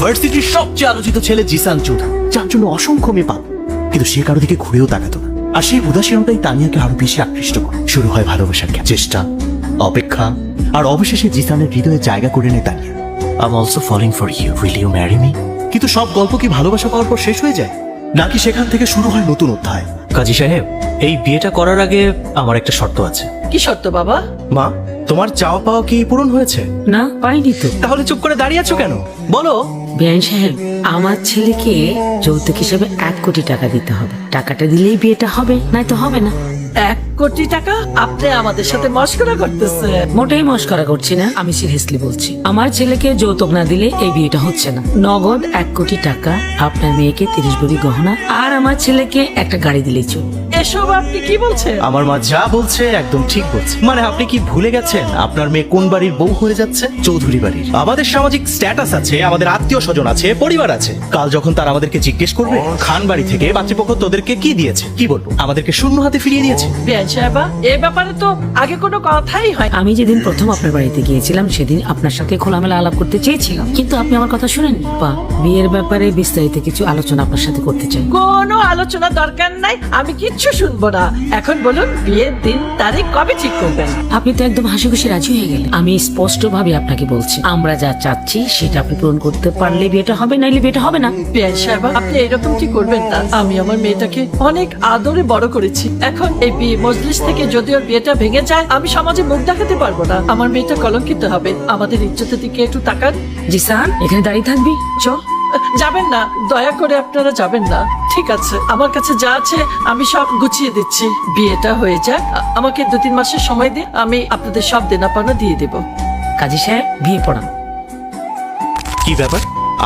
ভার্সিটির সবচেয়ে আলোচিত ছেলে জিসান চৌধুরী, যার জন্য অসংখ্য মেয়ে পাব, কিন্তু সে কারো দিকে ঘুরেও তাকাতো না। আর সেই উদাসীনতাই তানিয়াকে আরো বেশি আকৃষ্ট করে। শুরু হয় ভালোবাসার চেষ্টা, অপেক্ষা, আর অবশেষে জিসানের হৃদয়ে জায়গা করে নেয় Tania. I'm also falling for you. Will you marry me? কিন্তু সব গল্প কি ভালোবাসা পাওয়ার পর শেষ হয়ে যায়, নাকি সেখান থেকে শুরু হয় নতুন অধ্যায়? কাজী সাহেব, এই বিয়েটা করার আগে আমার একটা শর্ত আছে। কি শর্ত বাবা? মা, তোমার চাওয়া পাওয়া কি পূরণ হয়েছে? না, পাইনি তো। তাহলে চুপ করে দাঁড়িয়ে আছো কেন? বলো। বেআইন সাহেব, আমার ছেলেকে যৌতুক হিসেবে 1 কোটি টাকা দিতে হবে। টাকাটা দিলেই বিয়েটা হবে, নয়তো হবে না। 1 কোটি টাকা? আপনি আমাদের সাথে মস্করা করতেছেন? মোটেই মস্করা করছি না, আমি সিরিয়াসলি বলছি। আমার ছেলেকে যৌতুক না দিলে এই বিয়েটা হচ্ছে না। নগদ 1 কোটি টাকা, আপনার মেয়েকে 30 ভরি গহনা, আর আমার ছেলেকে একটা গাড়ি দিলেই চলবে। এসব আপনি কি বলছেন? আমার মা যা বলছে একদম ঠিক বলছে। মানে আপনি কি ভুলে গেছেন আপনার মেয়ে কোন বাড়ির বউ হয়ে যাচ্ছে? চৌধুরী বাড়ির। আমাদের সামাজিক স্ট্যাটাস আছে, আমাদের আত্মীয় স্বজন আছে, পরিবার আছে। কাল যখন তারা আমাদেরকে জিজ্ঞেস করবে খান বাড়ি থেকে বাচ্চাপক্ষ তোদেরকে কি দিয়েছে, কি বলবো? আমাদেরকে শূন্য হাতে ফিরিয়ে দিয়েছে। বিয়ান সাহেবা, এই ব্যাপারে তো আগে কোনো কথাই হয়। আমি যেদিন প্রথম আপনার বাড়িতে গিয়েছিলাম সেদিন আপনার সাথে খোলামেলা আলাপ করতে চেয়েছিলাম, কিন্তু আপনি আমার কথা শুনেননি। পা, বিয়ের ব্যাপারে বিস্তারিত কিছু আলোচনা আপনার সাথে করতে চাই। কোনো আলোচনা দরকার নাই, আমি কিচ্ছু শুনবো না। এখন বলুন, বিয়ের দিন তারিখ কবে ঠিক করবেন? আপনি তো একদম হাসি খুশি রাজি হয়ে গেলেন। আমি স্পষ্ট ভাবে আপনাকে বলছি, আমরা যা চাচ্ছি সেটা আপনি পূরণ করতে পারলে বিয়েটা হবে, নাইলে বিয়েটা হবে না। বিয়ান সাহেবা, আপনি এরকম কি করবেন না? আমি আমার মেয়েটাকে অনেক আদরে বড় করেছি। এখন এই বিয়ে মজলিস থেকে যদি ওর বিয়েটা ভেঙে যায়, আমি সমাজে মুখ দেখাতে পারবো না। আমার মেয়েটা কলঙ্কিত হবে। আমাদের ইজ্জতের দিকে একটু তাকান। জিসান, এখানে দাঁড়িয়ে থাকবি? চল। যাবেন না, দয়া করে আপনারা যাবেন না। ঠিক আছে, আমার কাছে যা আছে আমি সব গুছিয়ে দিচ্ছি। বিয়েটা হয়ে যাক, আমাকে 2-3 মাসের সময় দিন, আমি আপনাদের সব দেনা পাওনা দিয়ে দেব। কাজী সাহেব, বিয়ে পড়ান। কি ব্যাপার?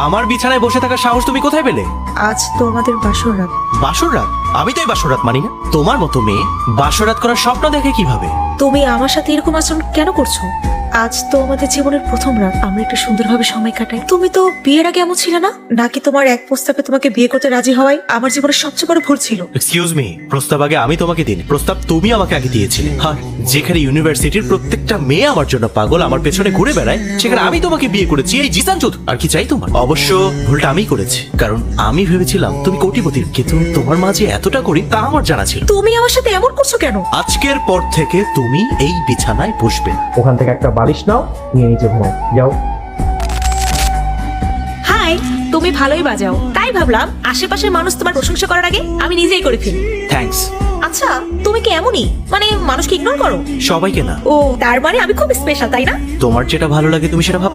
আমার বিছানায় বসে থাকার সাহস তুমি কোথায় পেলে? আজ তো আমাদের বাসর রাত। বাসর রাত? আমি তো এই বাসর রাত মানি না। তোমার মতো মেয়ে বাসর রাত করার স্বপ্ন দেখে কিভাবে? তুমি আমার সাথে এরকম আচরণ কেন করছো? আজ তো আমাদের জীবনের প্রথম রাত, আমরা একটু সুন্দরভাবে সময় কাটাই। তুমি তো বিয়ের আগে এমন ছিল না, নাকি তোমার এক প্রস্তাবে তোমাকে বিয়ে করতে রাজি হওয়াই আমার জীবনের সবচেয়ে বড় ভুল ছিল? এক্সকিউজ মি, প্রস্তাব আগে আমি তোমাকে দিই, প্রস্তাব তুমি আমাকে আগে দিয়েছিলে। আর যেখানে ইউনিভার্সিটির প্রত্যেকটা মেয়ে আমার জন্য পাগল, আমার পেছনে ঘুরে বেড়ায়, সেখানে আমি তোমাকে বিয়ে করেছি এই জিসান চৌধুরী। আর কি চাই তোমার? অবশ্য ভুলটা আমি করেছি, কারণ আমি ভেবেছিলাম তুমি কোটিপতির, কিন্তু তোমার মা যে এতটা করি তা আমার জানা ছিল। তুমি আমার সাথে এমন করছো কেন? আজকের পর থেকে তুমি এই বিছানায় বসবে না। ওখান থেকে একটা বালিশ নাও, নিয়ে নিচে ঘুমাও, যাও। হাই, তুমি ভালোই বাজাও, তাই ভাবলাম আশেপাশের মানুষ তোমার প্রশংসা করার আগে আমি নিজেই করে ফেলি। থ্যাঙ্কস। আচ্ছা, তুমি কি এমনই, মানে মানুষকে ইগনোর করো? সবাইকে না। ও, তার মানে আমি খুব স্পেশাল, তাই না? তোমার যেটা ভালো লাগে তুমি সেটা ভাব।